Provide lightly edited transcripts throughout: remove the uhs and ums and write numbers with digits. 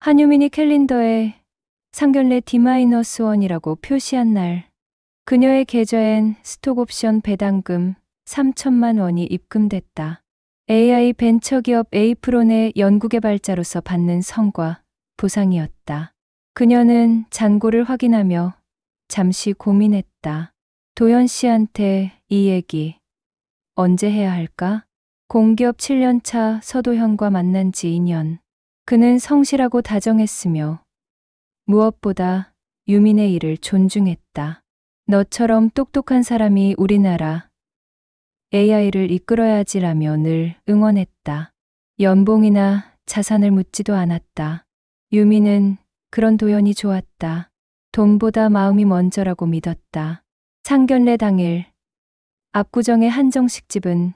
한유민이 캘린더에 상견례 D-1이라고 표시한 날, 그녀의 계좌엔 스톡옵션 배당금 3천만 원이 입금됐다. AI 벤처기업 에이프론의 연구개발자로서 받는 성과, 보상이었다. 그녀는 잔고를 확인하며 잠시 고민했다. 도연 씨한테 이 얘기 언제 해야 할까? 공기업 7년차 서도현과 만난 지 2년. 그는 성실하고 다정했으며 무엇보다 유민의 일을 존중했다. 너처럼 똑똑한 사람이 우리나라 AI를 이끌어야지라며 늘 응원했다. 연봉이나 자산을 묻지도 않았다. 유민은 그런 도연이 좋았다. 돈보다 마음이 먼저라고 믿었다. 상견례 당일, 압구정의 한정식 집은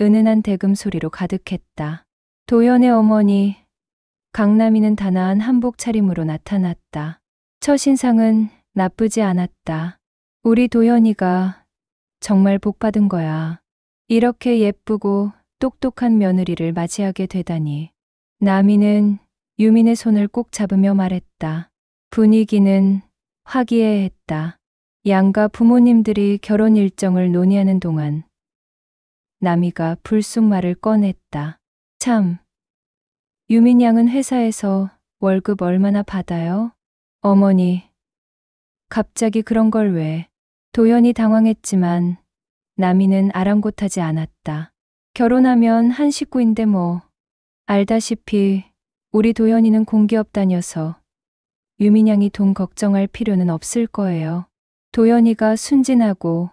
은은한 대금 소리로 가득했다. 도연의 어머니 강남이는 단아한 한복 차림으로 나타났다. 첫인상은 나쁘지 않았다. 우리 도연이가 정말 복받은 거야. 이렇게 예쁘고 똑똑한 며느리를 맞이하게 되다니. 나미는 유민의 손을 꼭 잡으며 말했다. 분위기는 화기애애했다. 양가 부모님들이 결혼 일정을 논의하는 동안 나미가 불쑥 말을 꺼냈다. 참, 유민 양은 회사에서 월급 얼마나 받아요? 어머니, 갑자기 그런 걸 왜? 도연이 당황했지만 나미는 아랑곳하지 않았다. 결혼하면 한 식구인데 뭐. 알다시피 우리 도연이는 공기업 다녀서 유민 양이 돈 걱정할 필요는 없을 거예요. 도연이가 순진하고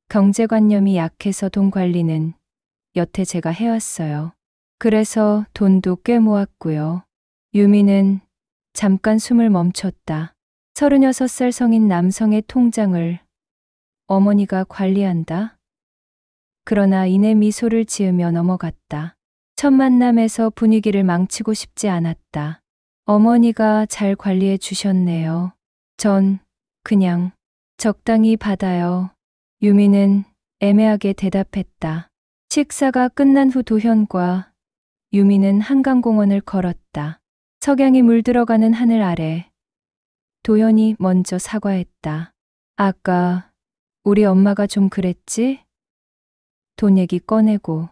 경제관념이 약해서 돈 관리는 여태 제가 해왔어요. 그래서 돈도 꽤 모았고요. 유민은 잠깐 숨을 멈췄다. 36살 성인 남성의 통장을 어머니가 관리한다. 그러나 이내 미소를 지으며 넘어갔다. 첫 만남에서 분위기를 망치고 싶지 않았다. 어머니가 잘 관리해 주셨네요. 전 그냥 적당히 받아요. 유민은 애매하게 대답했다. 식사가 끝난 후 도현과 유민은 한강공원을 걸었다. 석양이 물들어가는 하늘 아래 도현이 먼저 사과했다. 아까 우리 엄마가 좀 그랬지? 돈 얘기 꺼내고.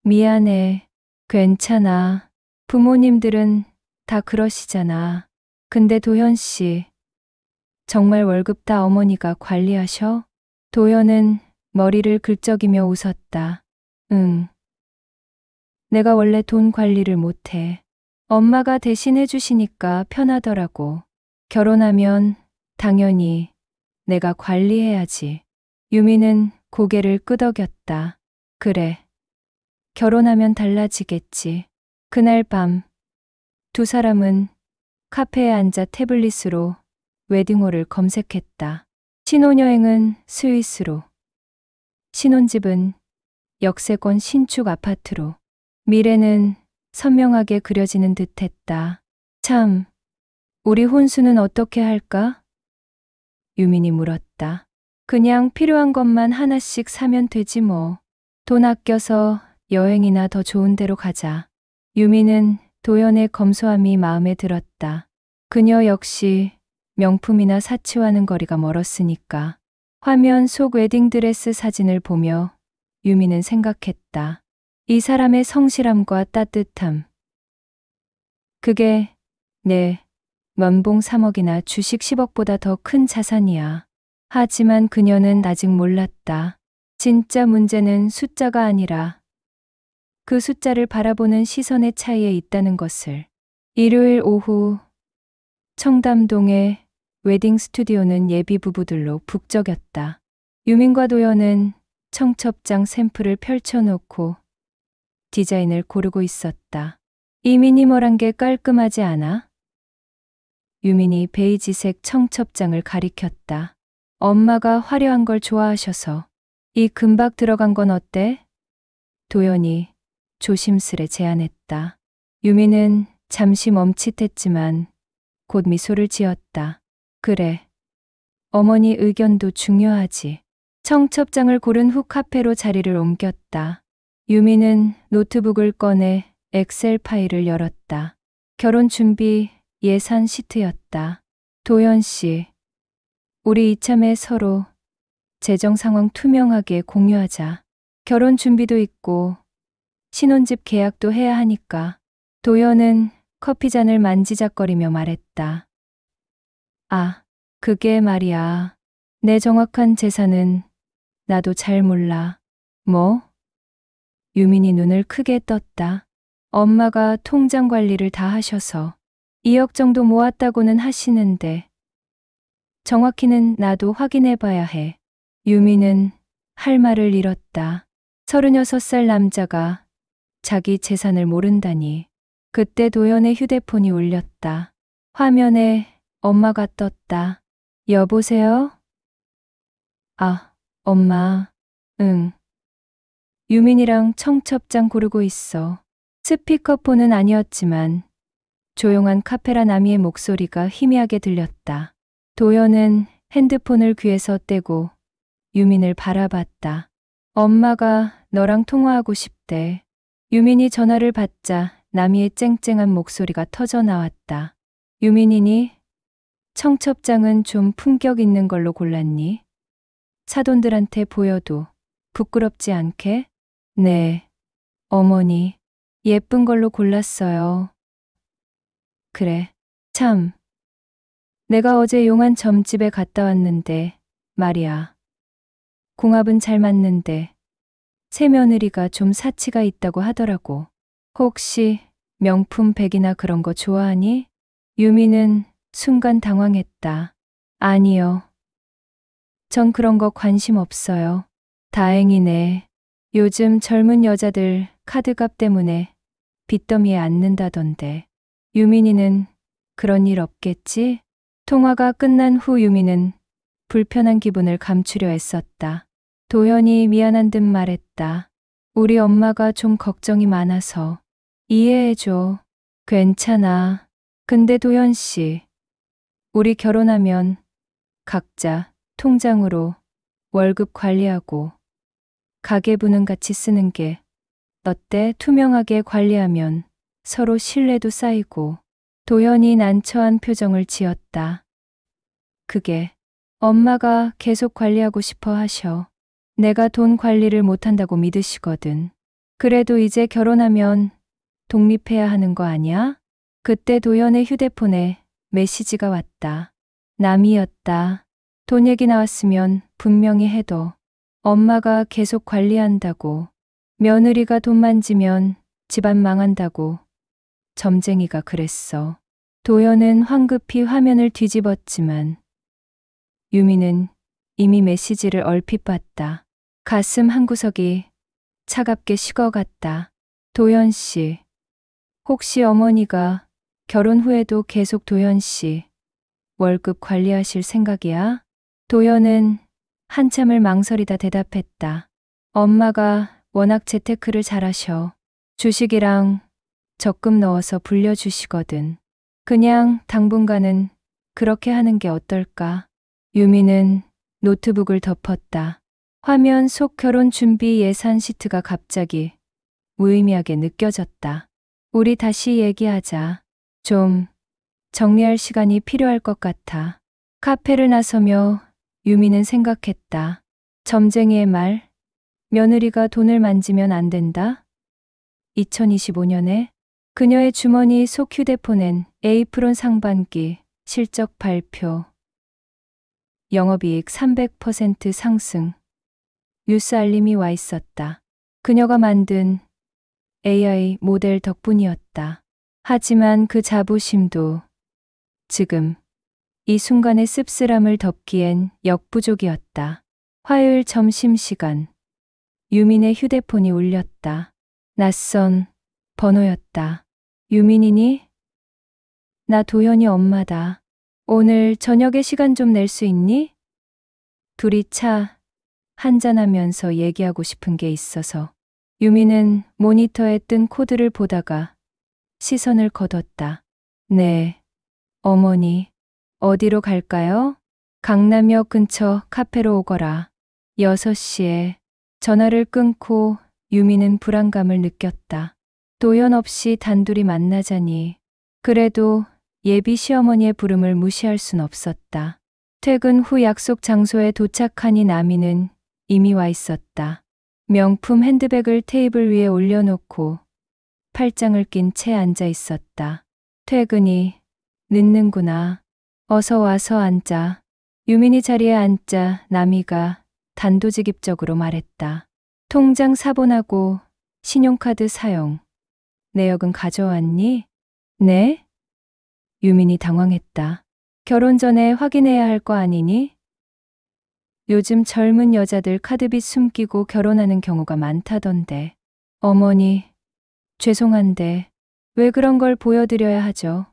미안해. 괜찮아. 부모님들은 다 그러시잖아. 근데 도현 씨, 정말 월급 다 어머니가 관리하셔? 도현은 머리를 긁적이며 웃었다. 응. 내가 원래 돈 관리를 못해. 엄마가 대신 해주시니까 편하더라고. 결혼하면 당연히 내가 관리해야지. 유미는 고개를 끄덕였다. 그래. 결혼하면 달라지겠지. 그날 밤 두 사람은 카페에 앉아 태블릿으로 웨딩홀을 검색했다. 신혼여행은 스위스로, 신혼집은 역세권 신축 아파트로. 미래는 선명하게 그려지는 듯했다. 참, 우리 혼수는 어떻게 할까? 유민이 물었다. 그냥 필요한 것만 하나씩 사면 되지 뭐. 돈 아껴서 여행이나 더 좋은 데로 가자. 유민은 도연의 검소함이 마음에 들었다. 그녀 역시 명품이나 사치와는 거리가 멀었으니까. 화면 속 웨딩드레스 사진을 보며 유민은 생각했다. 이 사람의 성실함과 따뜻함. 그게 내 연봉 3억이나 주식 10억보다 더 큰 자산이야. 하지만 그녀는 아직 몰랐다. 진짜 문제는 숫자가 아니라 그 숫자를 바라보는 시선의 차이에 있다는 것을. 일요일 오후 청담동의 웨딩 스튜디오는 예비 부부들로 북적였다. 유민과 도연은 청첩장 샘플을 펼쳐놓고 디자인을 고르고 있었다. 이 미니멀한 게 깔끔하지 않아? 유민이 베이지색 청첩장을 가리켰다. 엄마가 화려한 걸 좋아하셔서. 이 금박 들어간 건 어때? 도연이 조심스레 제안했다. 유민은 잠시 멈칫했지만 곧 미소를 지었다. 그래. 어머니 의견도 중요하지. 청첩장을 고른 후 카페로 자리를 옮겼다. 유민은 노트북을 꺼내 엑셀 파일을 열었다. 결혼 준비 예산 시트였다. 도연 씨, 우리 이참에 서로 재정 상황 투명하게 공유하자. 결혼 준비도 있고 신혼집 계약도 해야 하니까. 도연은 커피잔을 만지작거리며 말했다. 아, 그게 말이야. 내 정확한 재산은 나도 잘 몰라. 뭐? 유민이 눈을 크게 떴다. 엄마가 통장 관리를 다 하셔서 2억 정도 모았다고는 하시는데 정확히는 나도 확인해 봐야 해. 유미는 할 말을 잃었다. 36살 남자가 자기 재산을 모른다니. 그때 도연의 휴대폰이 울렸다. 화면에 엄마가 떴다. 여보세요? 아, 엄마. 응. 유민이랑 청첩장 고르고 있어. 스피커폰은 아니었지만 조용한 카페라 나미의 목소리가 희미하게 들렸다. 도연은 핸드폰을 귀에서 떼고 유민을 바라봤다. 엄마가 너랑 통화하고 싶대. 유민이 전화를 받자 나미의 쨍쨍한 목소리가 터져 나왔다. 유민이니? 청첩장은 좀 품격 있는 걸로 골랐니? 사돈들한테 보여도 부끄럽지 않게? 네, 어머니. 예쁜 걸로 골랐어요. 그래. 참. 내가 어제 용한 점집에 갔다 왔는데 말이야. 궁합은 잘 맞는데 새며느리가 좀 사치가 있다고 하더라고. 혹시 명품 백이나 그런 거 좋아하니? 유미는 순간 당황했다. 아니요. 전 그런 거 관심 없어요. 다행이네. 요즘 젊은 여자들 카드값 때문에 빚더미에 앉는다던데. 유민이는 그런 일 없겠지? 통화가 끝난 후 유미는 불편한 기분을 감추려 애썼다. 도연이 미안한 듯 말했다. 우리 엄마가 좀 걱정이 많아서 이해해줘. 괜찮아. 근데 도연 씨, 우리 결혼하면 각자 통장으로 월급 관리하고 가계부는 같이 쓰는 게 어때? 투명하게 관리하면 서로 신뢰도 쌓이고. 도연이 난처한 표정을 지었다. 그게 엄마가 계속 관리하고 싶어 하셔. 내가 돈 관리를 못한다고 믿으시거든. 그래도 이제 결혼하면 독립해야 하는 거 아니야? 그때 도연의 휴대폰에 메시지가 왔다. 남이었다. 돈 얘기 나왔으면 분명히 해도 엄마가 계속 관리한다고. 며느리가 돈 만지면 집안 망한다고. 점쟁이가 그랬어. 도연은 황급히 화면을 뒤집었지만 유미는 이미 메시지를 얼핏 봤다. 가슴 한구석이 차갑게 식어갔다. 도연 씨, 혹시 어머니가 결혼 후에도 계속 도연 씨 월급 관리하실 생각이야? 도연은 한참을 망설이다 대답했다. 엄마가 워낙 재테크를 잘하셔. 주식이랑 적금 넣어서 불려주시거든. 그냥 당분간은 그렇게 하는 게 어떨까? 유미는 노트북을 덮었다. 화면 속 결혼 준비 예산 시트가 갑자기 무의미하게 느껴졌다. 우리 다시 얘기하자. 좀 정리할 시간이 필요할 것 같아. 카페를 나서며 유미는 생각했다. 점쟁이의 말, 며느리가 돈을 만지면 안 된다? 2025년에 그녀의 주머니 속 휴대폰엔 에이프론 상반기 실적 발표, 영업이익 300% 상승, 뉴스 알림이 와 있었다. 그녀가 만든 AI 모델 덕분이었다. 하지만 그 자부심도 지금 이 순간의 씁쓸함을 덮기엔 역부족이었다. 화요일 점심시간, 유민의 휴대폰이 울렸다. 낯선 번호였다. 유민이니? 나 도연이 엄마다. 오늘 저녁에 시간 좀 낼 수 있니? 둘이 차 한잔하면서 얘기하고 싶은 게 있어서. 유민은 모니터에 뜬 코드를 보다가 시선을 거뒀다. 네, 어머니. 어디로 갈까요? 강남역 근처 카페로 오거라. 6시에. 전화를 끊고 유미는 불안감을 느꼈다. 도연 없이 단둘이 만나자니. 그래도 예비 시어머니의 부름을 무시할 순 없었다. 퇴근 후 약속 장소에 도착하니 나미는 이미 와 있었다. 명품 핸드백을 테이블 위에 올려놓고 팔짱을 낀 채 앉아 있었다. 퇴근이 늦는구나. 어서 와서 앉아. 유민이 자리에 앉자 나미가 단도직입적으로 말했다. 통장 사본하고 신용카드 사용. 내역은 가져왔니? 네? 유민이 당황했다. 결혼 전에 확인해야 할 거 아니니? 요즘 젊은 여자들 카드빚 숨기고 결혼하는 경우가 많다던데. 어머니, 죄송한데 왜 그런 걸 보여드려야 하죠?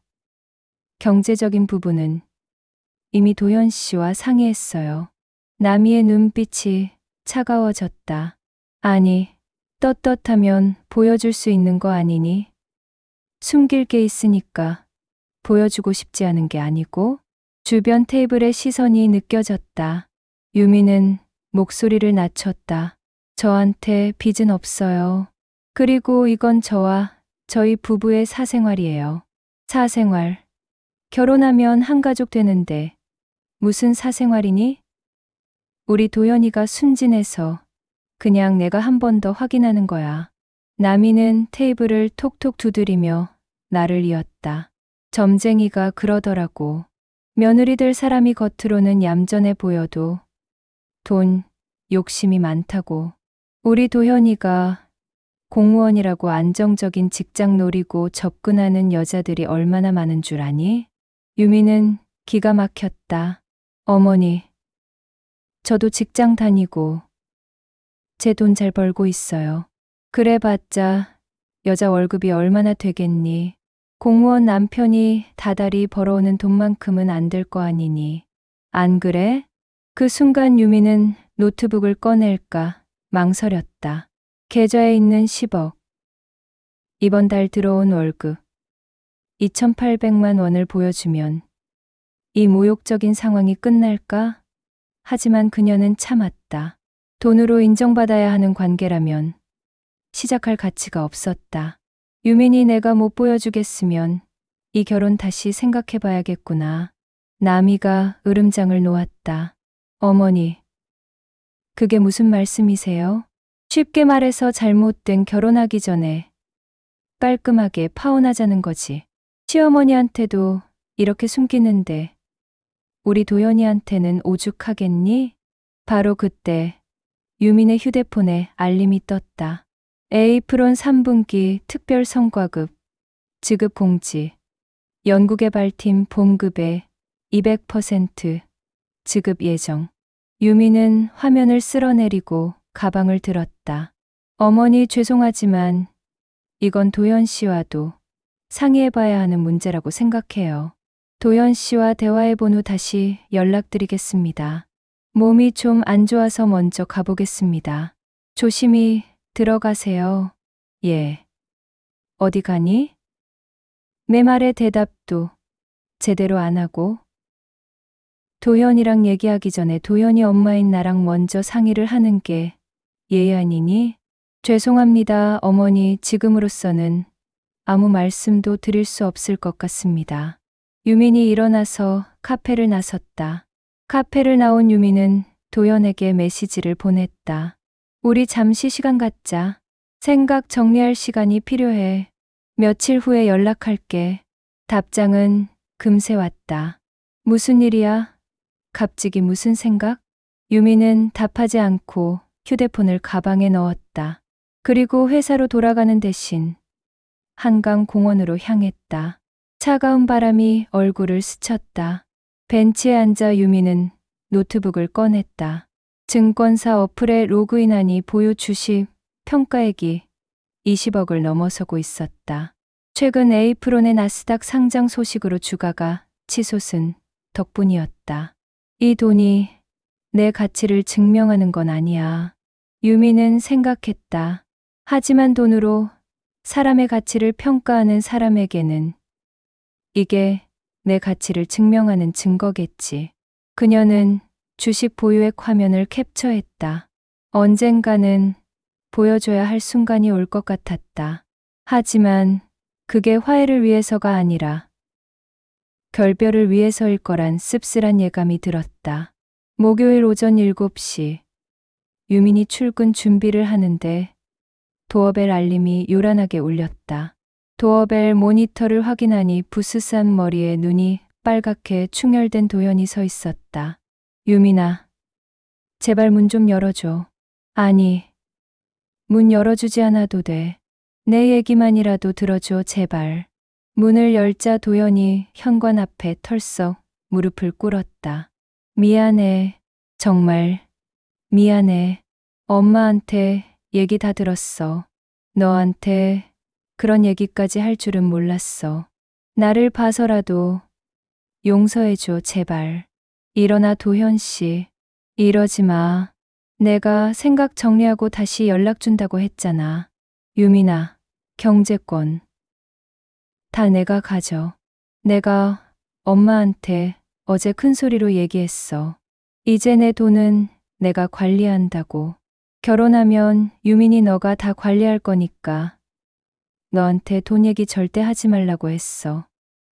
경제적인 부분은 이미 도현 씨와 상의했어요. 나미의 눈빛이 차가워졌다. 아니, 떳떳하면 보여줄 수 있는 거 아니니? 숨길 게 있으니까 보여주고 싶지 않은 게 아니고. 주변 테이블의 시선이 느껴졌다. 유미는 목소리를 낮췄다. 저한테 빚은 없어요. 그리고 이건 저와 저희 부부의 사생활이에요. 사생활. 결혼하면 한가족 되는데 무슨 사생활이니? 우리 도연이가 순진해서 그냥 내가 한 번 더 확인하는 거야. 나미는 테이블을 톡톡 두드리며 나를 이었다. 점쟁이가 그러더라고. 며느리 될 사람이 겉으로는 얌전해 보여도 돈, 욕심이 많다고. 우리 도현이가 공무원이라고 안정적인 직장 노리고 접근하는 여자들이 얼마나 많은 줄 아니? 유미는 기가 막혔다. 어머니, 저도 직장 다니고 제 돈 잘 벌고 있어요. 그래봤자 여자 월급이 얼마나 되겠니? 공무원 남편이 다달이 벌어오는 돈만큼은 안 될 거 아니니. 안 그래? 그 순간 유미는 노트북을 꺼낼까 망설였다. 계좌에 있는 10억. 이번 달 들어온 월급 2,800만 원을 보여주면 이 모욕적인 상황이 끝날까? 하지만 그녀는 참았다. 돈으로 인정받아야 하는 관계라면 시작할 가치가 없었다. 유민이 내가 못 보여주겠으면 이 결혼 다시 생각해봐야겠구나. 나미가 으름장을 놓았다. 어머니, 그게 무슨 말씀이세요? 쉽게 말해서 잘못된 결혼하기 전에 깔끔하게 파혼하자는 거지. 시어머니한테도 이렇게 숨기는데 우리 도연이한테는 오죽하겠니? 바로 그때 유민의 휴대폰에 알림이 떴다. 에이프론 3분기 특별 성과급 지급 공지. 연구개발팀 본급의 200% 지급 예정. 유미는 화면을 쓸어내리고 가방을 들었다. 어머니 죄송하지만 이건 도연 씨와도 상의해봐야 하는 문제라고 생각해요. 도연 씨와 대화해본 후 다시 연락드리겠습니다. 몸이 좀 안 좋아서 먼저 가보겠습니다. 조심히 들어가세요. 예. 어디 가니? 내 말에 대답도 제대로 안 하고. 도현이랑 얘기하기 전에 도현이 엄마인 나랑 먼저 상의를 하는 게 예의 아니니? 죄송합니다, 어머니. 지금으로서는 아무 말씀도 드릴 수 없을 것 같습니다. 유민이 일어나서 카페를 나섰다. 카페를 나온 유민은 도현에게 메시지를 보냈다. 우리 잠시 시간 갖자. 생각 정리할 시간이 필요해. 며칠 후에 연락할게. 답장은 금세 왔다. 무슨 일이야? 갑자기 무슨 생각? 유미는 답하지 않고 휴대폰을 가방에 넣었다. 그리고 회사로 돌아가는 대신 한강 공원으로 향했다. 차가운 바람이 얼굴을 스쳤다. 벤치에 앉아 유미는 노트북을 꺼냈다. 증권사 어플에 로그인하니 보유 주식 평가액이 20억을 넘어서고 있었다. 최근 에이프론의 나스닥 상장 소식으로 주가가 치솟은 덕분이었다. 이 돈이 내 가치를 증명하는 건 아니야. 유미는 생각했다. 하지만 돈으로 사람의 가치를 평가하는 사람에게는 이게 내 가치를 증명하는 증거겠지. 그녀는 주식 보유액 화면을 캡처했다. 언젠가는 보여줘야 할 순간이 올 것 같았다. 하지만 그게 화해를 위해서가 아니라 결별을 위해서일 거란 씁쓸한 예감이 들었다. 목요일 오전 7시. 유민이 출근 준비를 하는데 도어벨 알림이 요란하게 울렸다. 도어벨 모니터를 확인하니 부스스한 머리에 눈이 빨갛게 충혈된 도연이 서 있었다. 유민아, 제발 문 좀 열어줘. 아니, 문 열어주지 않아도 돼. 내 얘기만이라도 들어줘, 제발. 문을 열자 도연이 현관 앞에 털썩 무릎을 꿇었다. 미안해. 정말 미안해. 엄마한테 얘기 다 들었어. 너한테 그런 얘기까지 할 줄은 몰랐어. 나를 봐서라도 용서해줘, 제발. 일어나, 도현 씨. 이러지 마. 내가 생각 정리하고 다시 연락 준다고 했잖아. 유민아, 경제권. 다 내가 가져. 내가 엄마한테 어제 큰 소리로 얘기했어. 이제 내 돈은 내가 관리한다고. 결혼하면 유민이 너가 다 관리할 거니까 너한테 돈 얘기 절대 하지 말라고 했어.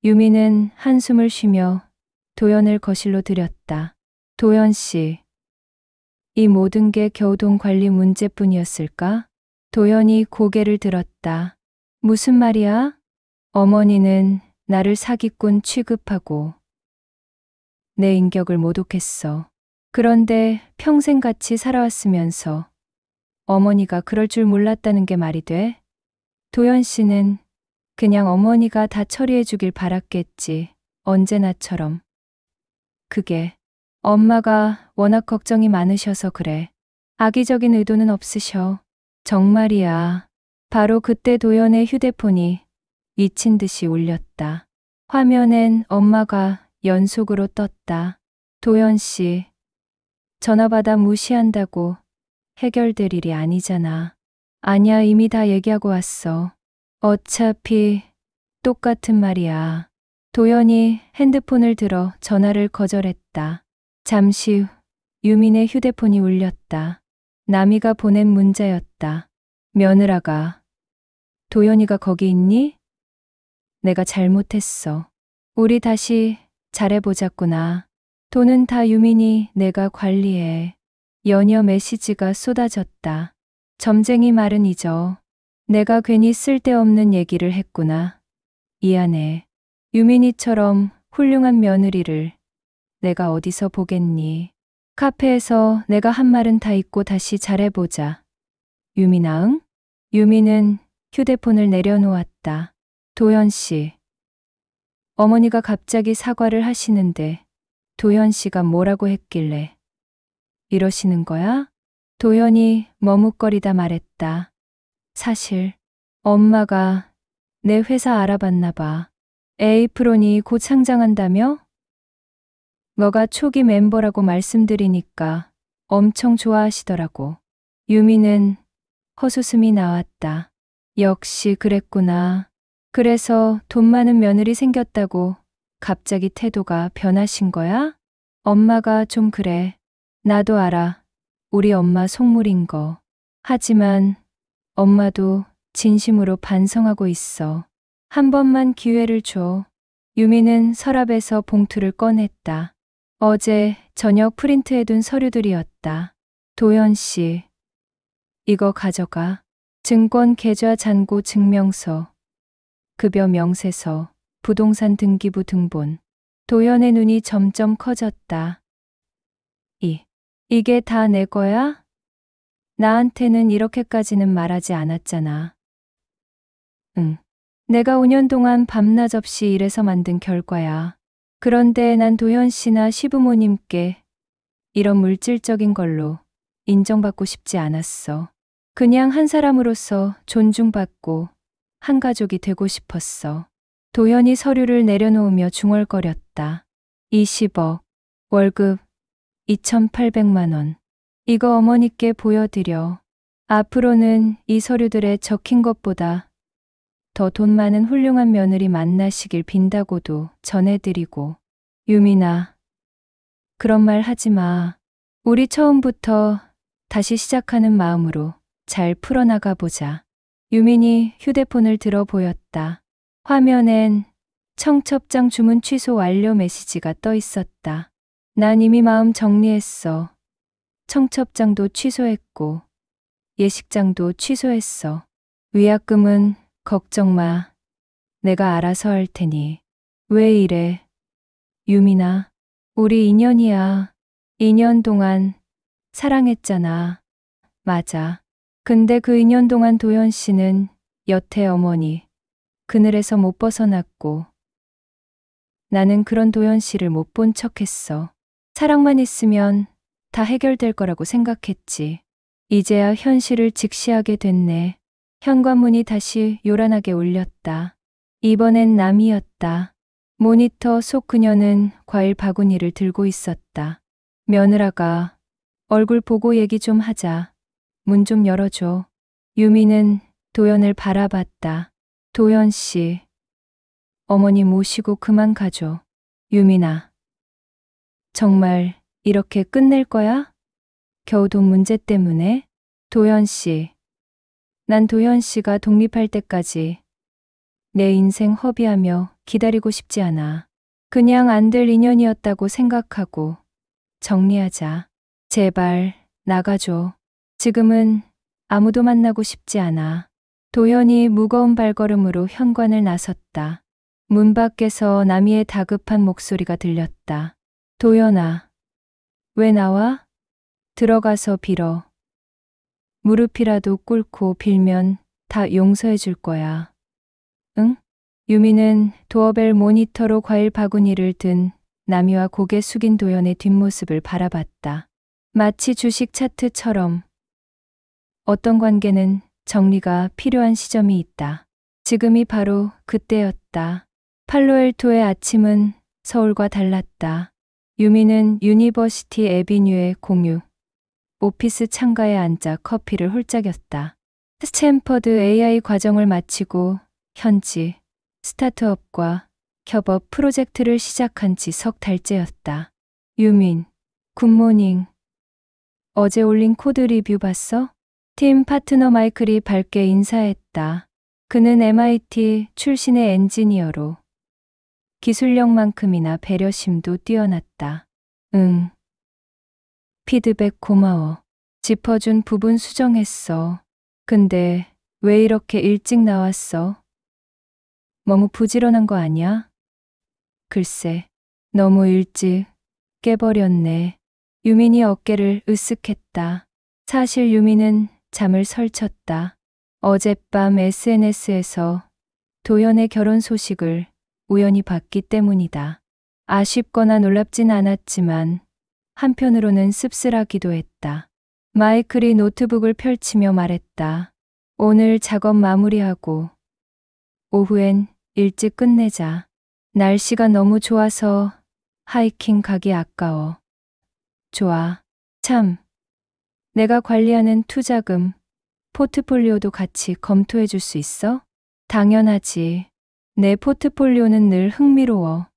유민은 한숨을 쉬며 도연을 거실로 들였다. 도연 씨, 이 모든 게 겨우 돈 관리 문제뿐이었을까? 도연이 고개를 들었다. 무슨 말이야? 어머니는 나를 사기꾼 취급하고 내 인격을 모독했어. 그런데 평생 같이 살아왔으면서 어머니가 그럴 줄 몰랐다는 게 말이 돼? 도연 씨는 그냥 어머니가 다 처리해 주길 바랐겠지. 언제나처럼. 그게 엄마가 워낙 걱정이 많으셔서 그래. 악의적인 의도는 없으셔. 정말이야. 바로 그때 도연의 휴대폰이 미친 듯이 울렸다. 화면엔 엄마가 연속으로 떴다. 도연 씨, 전화 받아 무시한다고 해결될 일이 아니잖아. 아니야, 이미 다 얘기하고 왔어. 어차피 똑같은 말이야. 도연이 핸드폰을 들어 전화를 거절했다. 잠시 후 유민의 휴대폰이 울렸다. 남이가 보낸 문자였다. 며느라가, 도연이가 거기 있니? 내가 잘못했어. 우리 다시 잘해보자꾸나. 돈은 다 유민이 내가 관리해. 연이어 메시지가 쏟아졌다. 점쟁이 말은 잊어. 내가 괜히 쓸데없는 얘기를 했구나. 미안해. 유민이처럼 훌륭한 며느리를 내가 어디서 보겠니. 카페에서 내가 한 말은 다 잊고 다시 잘해보자. 유민아, 응? 유민은 휴대폰을 내려놓았다. 도연 씨. 어머니가 갑자기 사과를 하시는데 도연 씨가 뭐라고 했길래 이러시는 거야? 도연이 머뭇거리다 말했다. 사실 엄마가 내 회사 알아봤나 봐. 에이프론이 곧 상장한다며? 너가 초기 멤버라고 말씀드리니까 엄청 좋아하시더라고. 유미는 헛웃음이 나왔다. 역시 그랬구나. 그래서 돈 많은 며느리 생겼다고 갑자기 태도가 변하신 거야? 엄마가 좀 그래. 나도 알아. 우리 엄마 속물인 거. 하지만 엄마도 진심으로 반성하고 있어. 한 번만 기회를 줘. 유미는 서랍에서 봉투를 꺼냈다. 어제 저녁 프린트해둔 서류들이었다. 도연 씨, 이거 가져가. 증권 계좌 잔고 증명서, 급여 명세서, 부동산 등기부 등본. 도연의 눈이 점점 커졌다. 이게 다 내 거야? 나한테는 이렇게까지는 말하지 않았잖아. 응. 내가 5년 동안 밤낮 없이 일해서 만든 결과야. 그런데 난 도현 씨나 시부모님께 이런 물질적인 걸로 인정받고 싶지 않았어. 그냥 한 사람으로서 존중받고 한 가족이 되고 싶었어. 도현이 서류를 내려놓으며 중얼거렸다. 20억, 월급 2,800만 원. 이거 어머니께 보여드려. 앞으로는 이 서류들에 적힌 것보다 더 돈 많은 훌륭한 며느리 만나시길 빈다고도 전해드리고. 유민아, 그런 말 하지 마. 우리 처음부터 다시 시작하는 마음으로 잘 풀어나가 보자. 유민이 휴대폰을 들어 보였다. 화면엔 청첩장 주문 취소 완료 메시지가 떠 있었다. 난 이미 마음 정리했어. 청첩장도 취소했고 예식장도 취소했어. 위약금은 걱정 마. 내가 알아서 할 테니. 왜 이래? 유민아, 우리 인연이야. 2년 동안 사랑했잖아. 맞아. 근데 그 2년 동안 도현 씨는 여태 어머니 그늘에서 못 벗어났고 나는 그런 도현 씨를 못 본 척했어. 사랑만 있으면 다 해결될 거라고 생각했지. 이제야 현실을 직시하게 됐네. 현관문이 다시 요란하게 울렸다. 이번엔 남이었다. 모니터 속 그녀는 과일 바구니를 들고 있었다. 며느라가 얼굴 보고 얘기 좀 하자. 문 좀 열어줘. 유미는 도연을 바라봤다. 도연 씨, 어머니 모시고 그만 가줘. 유민아, 정말 이렇게 끝낼 거야? 겨우 돈 문제 때문에? 도연 씨, 난 도연 씨가 독립할 때까지 내 인생 허비하며 기다리고 싶지 않아. 그냥 안 될 인연이었다고 생각하고 정리하자. 제발 나가줘. 지금은 아무도 만나고 싶지 않아. 도연이 무거운 발걸음으로 현관을 나섰다. 문 밖에서 나미의 다급한 목소리가 들렸다. 도연아, 왜 나와? 들어가서 빌어. 무릎이라도 꿇고 빌면 다 용서해 줄 거야. 응? 유미는 도어벨 모니터로 과일 바구니를 든 나미와 고개 숙인 도연의 뒷모습을 바라봤다. 마치 주식 차트처럼 어떤 관계는 정리가 필요한 시점이 있다. 지금이 바로 그때였다. 팔로엘토의 아침은 서울과 달랐다. 유미는 유니버시티 애비뉴의 공유 오피스 창가에 앉아 커피를 홀짝였다. 스탠퍼드 AI 과정을 마치고 현지 스타트업과 협업 프로젝트를 시작한 지 석 달째였다. 유민, 굿모닝. 어제 올린 코드 리뷰 봤어? 팀 파트너 마이클이 밝게 인사했다. 그는 MIT 출신의 엔지니어로 기술력만큼이나 배려심도 뛰어났다. 응. 피드백 고마워. 짚어준 부분 수정했어. 근데 왜 이렇게 일찍 나왔어? 너무 부지런한 거 아니야? 글쎄, 너무 일찍 깨버렸네. 유민이 어깨를 으쓱했다. 사실 유민은 잠을 설쳤다. 어젯밤 SNS에서 도연의 결혼 소식을 우연히 봤기 때문이다. 아쉽거나 놀랍진 않았지만 한편으로는 씁쓸하기도 했다. 마이클이 노트북을 펼치며 말했다. 오늘 작업 마무리하고 오후엔 일찍 끝내자. 날씨가 너무 좋아서 하이킹 가기 아까워. 좋아. 참. 내가 관리하는 투자금, 포트폴리오도 같이 검토해 줄 수 있어? 당연하지. 내 포트폴리오는 늘 흥미로워.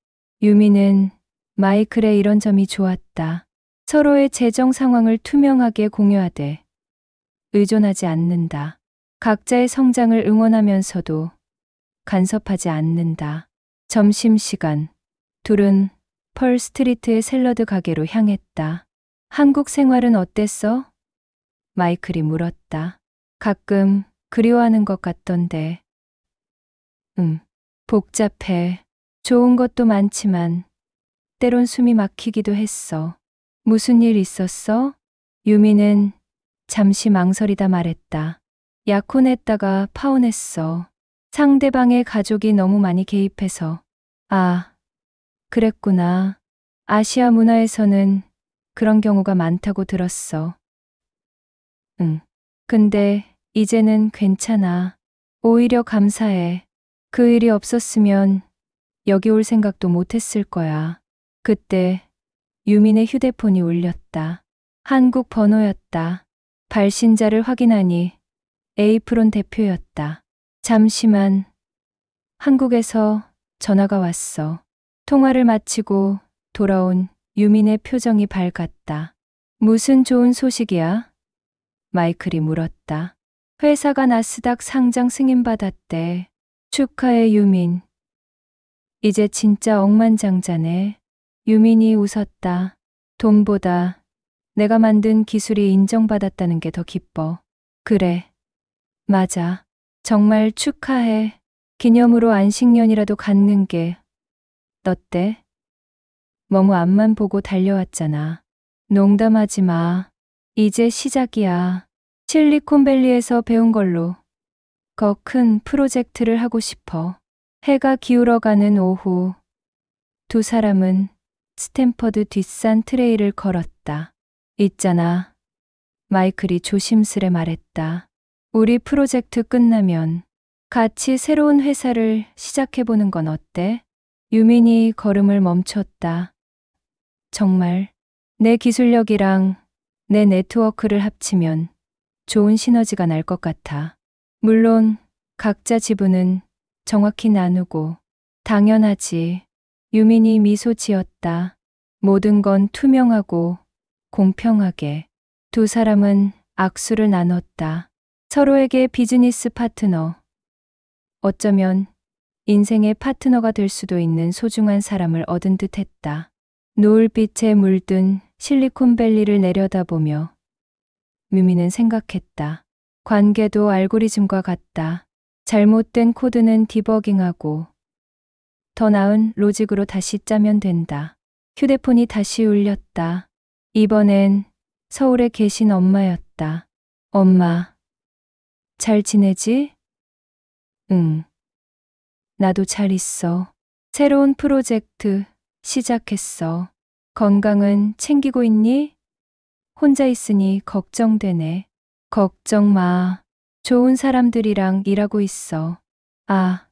유미는 마이클의 이런 점이 좋았다. 서로의 재정 상황을 투명하게 공유하되 의존하지 않는다. 각자의 성장을 응원하면서도 간섭하지 않는다. 점심시간, 둘은 펄 스트리트의 샐러드 가게로 향했다. 한국 생활은 어땠어? 마이클이 물었다. 가끔 그리워하는 것 같던데. 복잡해. 좋은 것도 많지만 때론 숨이 막히기도 했어. 무슨 일 있었어? 유미는 잠시 망설이다 말했다. 약혼했다가 파혼했어. 상대방의 가족이 너무 많이 개입해서. 아, 그랬구나. 아시아 문화에서는 그런 경우가 많다고 들었어. 응. 근데 이제는 괜찮아. 오히려 감사해. 그 일이 없었으면 여기 올 생각도 못했을 거야. 그때 유민의 휴대폰이 울렸다. 한국 번호였다. 발신자를 확인하니 에이프론 대표였다. 잠시만. 한국에서 전화가 왔어. 통화를 마치고 돌아온 유민의 표정이 밝았다. 무슨 좋은 소식이야? 마이클이 물었다. 회사가 나스닥 상장 승인받았대. 축하해 유민. 이제 진짜 억만장자네. 유민이 웃었다. 돈보다 내가 만든 기술이 인정받았다는 게 더 기뻐. 그래. 맞아. 정말 축하해. 기념으로 안식년이라도 갖는 게 어때? 너무 앞만 보고 달려왔잖아. 농담하지 마. 이제 시작이야. 실리콘밸리에서 배운 걸로 더 큰 프로젝트를 하고 싶어. 해가 기울어가는 오후, 두 사람은 스탠퍼드 뒷산 트레일을 걸었다. 있잖아. 마이클이 조심스레 말했다. 우리 프로젝트 끝나면 같이 새로운 회사를 시작해보는 건 어때? 유민이 걸음을 멈췄다. 정말 내 기술력이랑 내 네트워크를 합치면 좋은 시너지가 날 것 같아. 물론 각자 지분은 정확히 나누고 당연하지. 유민이 미소 지었다. 모든 건 투명하고 공평하게. 두 사람은 악수를 나눴다. 서로에게 비즈니스 파트너. 어쩌면 인생의 파트너가 될 수도 있는 소중한 사람을 얻은 듯 했다. 노을빛에 물든 실리콘밸리를 내려다보며 유미는 생각했다. 관계도 알고리즘과 같다. 잘못된 코드는 디버깅하고 더 나은 로직으로 다시 짜면 된다. 휴대폰이 다시 울렸다. 이번엔 서울에 계신 엄마였다. 엄마, 잘 지내지? 응. 나도 잘 있어. 새로운 프로젝트 시작했어. 건강은 챙기고 있니? 혼자 있으니 걱정되네. 걱정 마. 좋은 사람들이랑 일하고 있어. 아,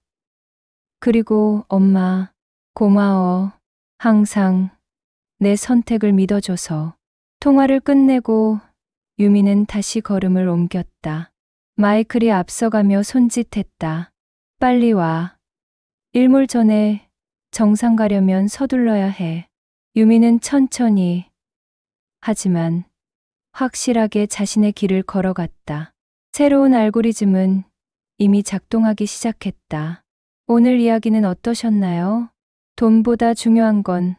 그리고 엄마, 고마워. 항상 내 선택을 믿어줘서. 통화를 끝내고 유미는 다시 걸음을 옮겼다. 마이클이 앞서가며 손짓했다. 빨리 와. 일몰 전에 정상 가려면 서둘러야 해. 유미는 천천히, 하지만 확실하게 자신의 길을 걸어갔다. 새로운 알고리즘은 이미 작동하기 시작했다. 오늘 이야기는 어떠셨나요? 돈보다 중요한 건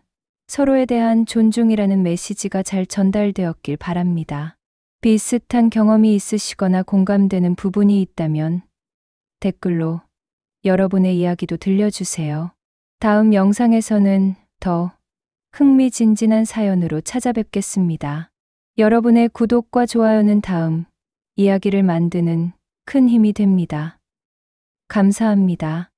서로에 대한 존중이라는 메시지가 잘 전달되었길 바랍니다. 비슷한 경험이 있으시거나 공감되는 부분이 있다면 댓글로 여러분의 이야기도 들려주세요. 다음 영상에서는 더 흥미진진한 사연으로 찾아뵙겠습니다. 여러분의 구독과 좋아요는 다음 이야기를 만드는 큰 힘이 됩니다. 감사합니다.